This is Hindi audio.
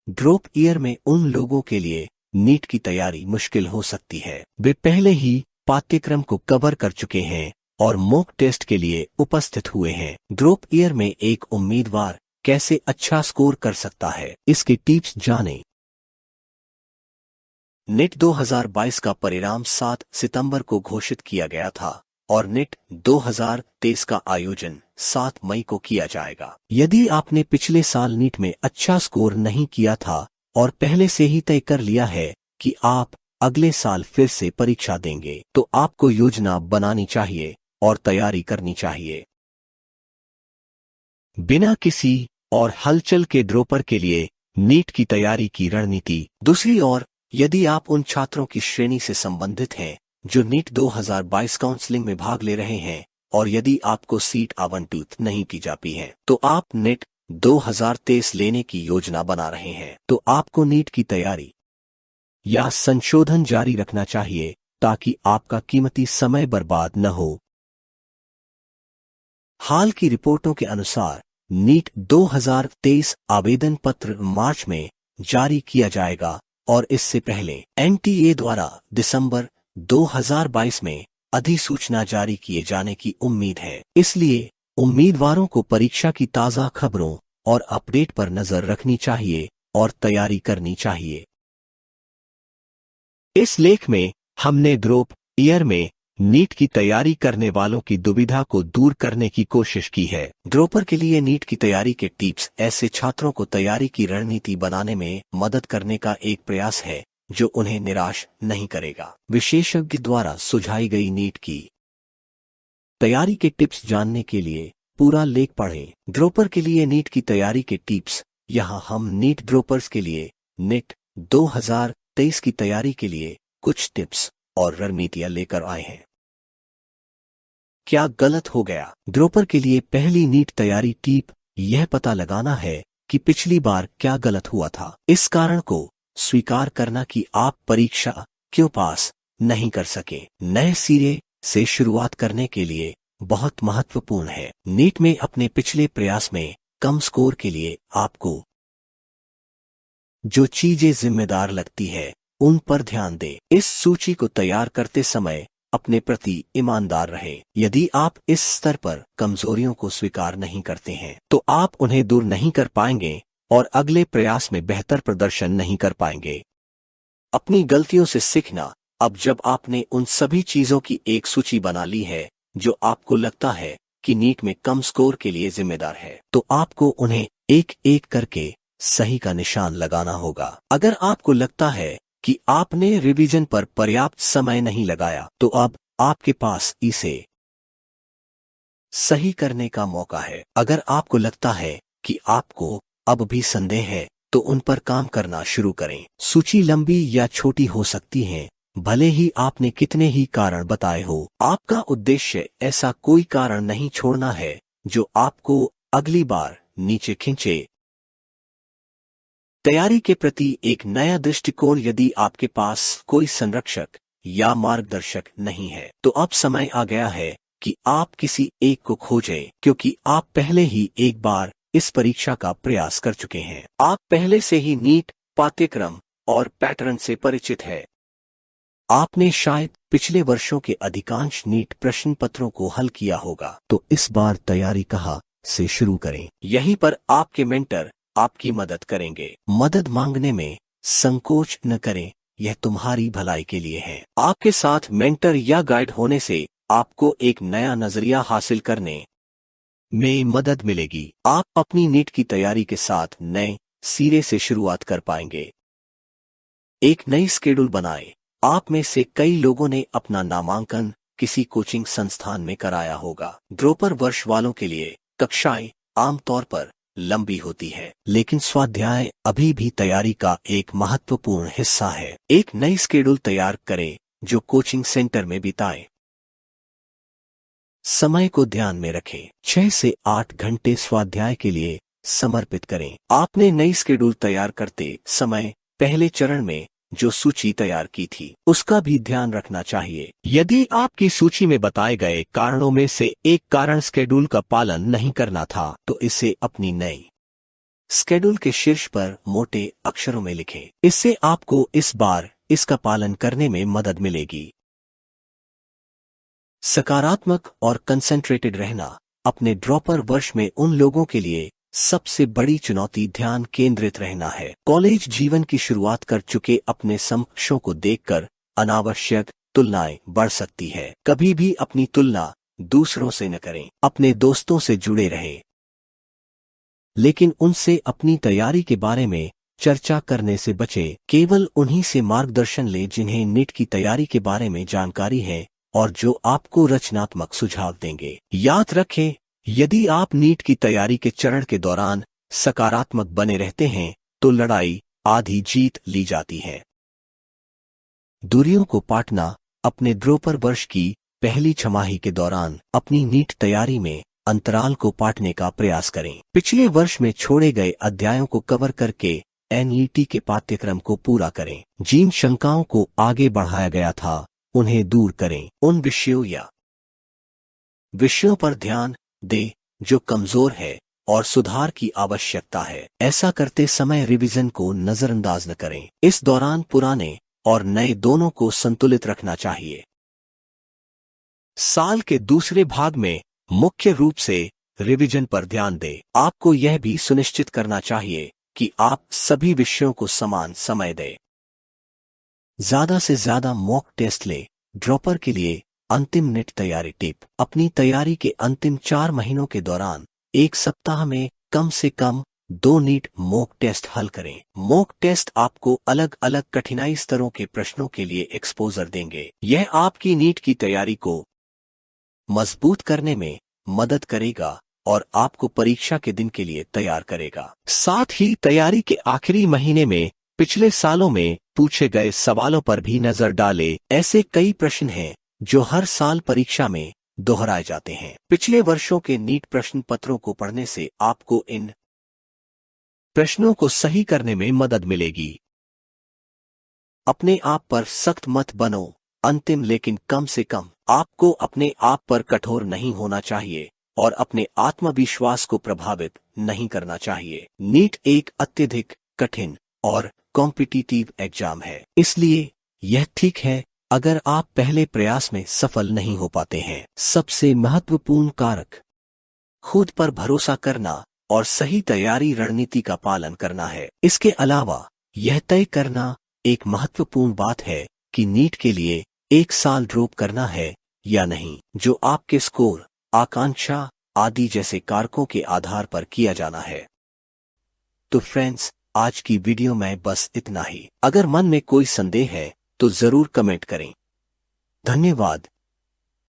ड्रॉप ईयर में उन लोगों के लिए नीट की तैयारी मुश्किल हो सकती है। वे पहले ही पाठ्यक्रम को कवर कर चुके हैं और मॉक टेस्ट के लिए उपस्थित हुए हैं। ड्रॉप ईयर में एक उम्मीदवार कैसे अच्छा स्कोर कर सकता है, इसके टिप्स जानें। नीट 2022 का परिणाम 7 सितंबर को घोषित किया गया था और नीट 2023 का आयोजन 7 मई को किया जाएगा। यदि आपने पिछले साल नीट में अच्छा स्कोर नहीं किया था और पहले से ही तय कर लिया है कि आप अगले साल फिर से परीक्षा देंगे, तो आपको योजना बनानी चाहिए और तैयारी करनी चाहिए। बिना किसी और हलचल के ड्रॉपर के लिए नीट की तैयारी की रणनीति। दूसरी ओर, यदि आप उन छात्रों की श्रेणी से संबंधित हैं जो नीट 2022 काउंसलिंग में भाग ले रहे हैं और यदि आपको सीट आवंटित नहीं की जाती है, तो आप नीट 2023 लेने की योजना बना रहे हैं, तो आपको नीट की तैयारी या संशोधन जारी रखना चाहिए ताकि आपका कीमती समय बर्बाद न हो। हाल की रिपोर्टों के अनुसार नीट 2023 आवेदन पत्र मार्च में जारी किया जाएगा और इससे पहले एनटीए द्वारा दिसंबर 2022 में अधिसूचना जारी किए जाने की उम्मीद है। इसलिए उम्मीदवारों को परीक्षा की ताज़ा खबरों और अपडेट पर नजर रखनी चाहिए और तैयारी करनी चाहिए। इस लेख में हमने ड्रॉप ईयर में नीट की तैयारी करने वालों की दुविधा को दूर करने की कोशिश की है। ड्रॉपर के लिए नीट की तैयारी के टिप्स ऐसे छात्रों को तैयारी की रणनीति बनाने में मदद करने का एक प्रयास है जो उन्हें निराश नहीं करेगा। विशेषज्ञ द्वारा सुझाई गई नीट की तैयारी के टिप्स जानने के लिए पूरा लेख पढ़ें। ड्रॉपर के लिए नीट की तैयारी के टिप्स। यहाँ हम नीट ड्रॉपर्स के लिए नीट 2023 की तैयारी के लिए कुछ टिप्स और रणनीतियां लेकर आए हैं। क्या गलत हो गया? ड्रॉपर के लिए पहली नीट तैयारी टिप यह पता लगाना है कि पिछली बार क्या गलत हुआ था। इस कारण को स्वीकार करना कि आप परीक्षा क्यों पास नहीं कर सके नए सिरे से शुरुआत करने के लिए बहुत महत्वपूर्ण है। नीट में अपने पिछले प्रयास में कम स्कोर के लिए आपको जो चीजें जिम्मेदार लगती है उन पर ध्यान दें। इस सूची को तैयार करते समय अपने प्रति ईमानदार रहें। यदि आप इस स्तर पर कमजोरियों को स्वीकार नहीं करते हैं तो आप उन्हें दूर नहीं कर पाएंगे और अगले प्रयास में बेहतर प्रदर्शन नहीं कर पाएंगे। अपनी गलतियों से सीखना। अब जब आपने उन सभी चीजों की एक सूची बना ली है जो आपको लगता है कि नीट में कम स्कोर के लिए जिम्मेदार है, तो आपको उन्हें एक एक करके सही का निशान लगाना होगा। अगर आपको लगता है कि आपने रिवीजन पर पर्याप्त समय नहीं लगाया, तो अब आपके पास इसे सही करने का मौका है। अगर आपको लगता है कि आपको अब भी संदेह है, तो उन पर काम करना शुरू करें। सूची लंबी या छोटी हो सकती है, भले ही आपने कितने ही कारण बताए हो। आपका उद्देश्य ऐसा कोई कारण नहीं छोड़ना है जो आपको अगली बार नीचे खींचे। तैयारी के प्रति एक नया दृष्टिकोण। यदि आपके पास कोई संरक्षक या मार्गदर्शक नहीं है, तो अब समय आ गया है कि आप किसी एक को खोजें, क्योंकि आप पहले ही एक बार इस परीक्षा का प्रयास कर चुके हैं। आप पहले से ही नीट पाठ्यक्रम और पैटर्न से परिचित है। आपने शायद पिछले वर्षों के अधिकांश नीट प्रश्न पत्रों को हल किया होगा, तो इस बार तैयारी कहाँ से शुरू करें? यहीं पर आपके मेंटर आपकी मदद करेंगे। मदद मांगने में संकोच न करें, यह तुम्हारी भलाई के लिए है। आपके साथ मेंटर या गाइड होने से आपको एक नया नजरिया हासिल करने में मदद मिलेगी। आप अपनी नीट की तैयारी के साथ नए सिरे से शुरुआत कर पाएंगे। एक नई स्केड्यूल बनाएं। आप में से कई लोगों ने अपना नामांकन किसी कोचिंग संस्थान में कराया होगा। ड्रॉपर वर्ष वालों के लिए कक्षाएं आमतौर पर लंबी होती है, लेकिन स्वाध्याय अभी भी तैयारी का एक महत्वपूर्ण हिस्सा है। एक नई स्केड्यूल तैयार करें जो कोचिंग सेंटर में बिताएं। समय को ध्यान में रखें। 6 से 8 घंटे स्वाध्याय के लिए समर्पित करें। आपने नई स्केड्यूल तैयार करते समय पहले चरण में जो सूची तैयार की थी, उसका भी ध्यान रखना चाहिए। यदि आपकी सूची में बताए गए कारणों में से एक कारण स्केड्यूल का पालन नहीं करना था, तो इसे अपनी नई स्केड्यूल के शीर्ष पर मोटे अक्षरों में लिखें। इससे आपको इस बार इसका पालन करने में मदद मिलेगी। सकारात्मक और कंसंट्रेटेड रहना। अपने ड्रॉपर वर्ष में उन लोगों के लिए सबसे बड़ी चुनौती ध्यान केंद्रित रहना है। कॉलेज जीवन की शुरुआत कर चुके अपने समकक्षों को देखकर अनावश्यक तुलनाएं बढ़ सकती है। कभी भी अपनी तुलना दूसरों से न करें। अपने दोस्तों से जुड़े रहें, लेकिन उनसे अपनी तैयारी के बारे में चर्चा करने से बचें। केवल उन्हीं से मार्गदर्शन लें जिन्हें नीट की तैयारी के बारे में जानकारी है और जो आपको रचनात्मक सुझाव देंगे। याद रखें, यदि आप नीट की तैयारी के चरण के दौरान सकारात्मक बने रहते हैं तो लड़ाई आधी जीत ली जाती है। दूरियों को पाटना। अपने ड्रॉपर वर्ष की पहली छमाही के दौरान अपनी नीट तैयारी में अंतराल को पाटने का प्रयास करें। पिछले वर्ष में छोड़े गए अध्यायों को कवर करके एनईटी के पाठ्यक्रम को पूरा करें। जिन शंकाओं को आगे बढ़ाया गया था उन्हें दूर करें। उन विषयों पर ध्यान दें जो कमजोर है और सुधार की आवश्यकता है। ऐसा करते समय रिवीजन को नजरअंदाज न करें। इस दौरान पुराने और नए दोनों को संतुलित रखना चाहिए। साल के दूसरे भाग में मुख्य रूप से रिवीजन पर ध्यान दें। आपको यह भी सुनिश्चित करना चाहिए कि आप सभी विषयों को समान समय दें। ज्यादा से ज्यादा मॉक टेस्ट लें। ड्रॉपर के लिए अंतिम नीट तैयारी टिप। अपनी तैयारी के अंतिम 4 महीनों के दौरान एक सप्ताह में कम से कम 2 नीट मॉक टेस्ट हल करें। मॉक टेस्ट आपको अलग अलग कठिनाई स्तरों के प्रश्नों के लिए एक्सपोजर देंगे। यह आपकी नीट की तैयारी को मजबूत करने में मदद करेगा और आपको परीक्षा के दिन के लिए तैयार करेगा। साथ ही तैयारी के आखिरी महीने में पिछले सालों में पूछे गए सवालों पर भी नजर डालें। ऐसे कई प्रश्न हैं जो हर साल परीक्षा में दोहराए जाते हैं। पिछले वर्षों के नीट प्रश्न पत्रों को पढ़ने से आपको इन प्रश्नों को सही करने में मदद मिलेगी। अपने आप पर सख्त मत बनो। अंतिम लेकिन कम से कम आपको अपने आप पर कठोर नहीं होना चाहिए और अपने आत्मविश्वास को प्रभावित नहीं करना चाहिए। नीट एक अत्यधिक कठिन और कॉम्पिटिटिव एग्जाम है, इसलिए यह ठीक है अगर आप पहले प्रयास में सफल नहीं हो पाते हैं। सबसे महत्वपूर्ण कारक खुद पर भरोसा करना और सही तैयारी रणनीति का पालन करना है। इसके अलावा यह तय करना एक महत्वपूर्ण बात है कि नीट के लिए 1 साल ड्रॉप करना है या नहीं, जो आपके स्कोर, आकांक्षा आदि जैसे कारकों के आधार पर किया जाना है। तो फ्रेंड्स, आज की वीडियो में बस इतना ही। अगर मन में कोई संदेह है तो जरूर कमेंट करें। धन्यवाद।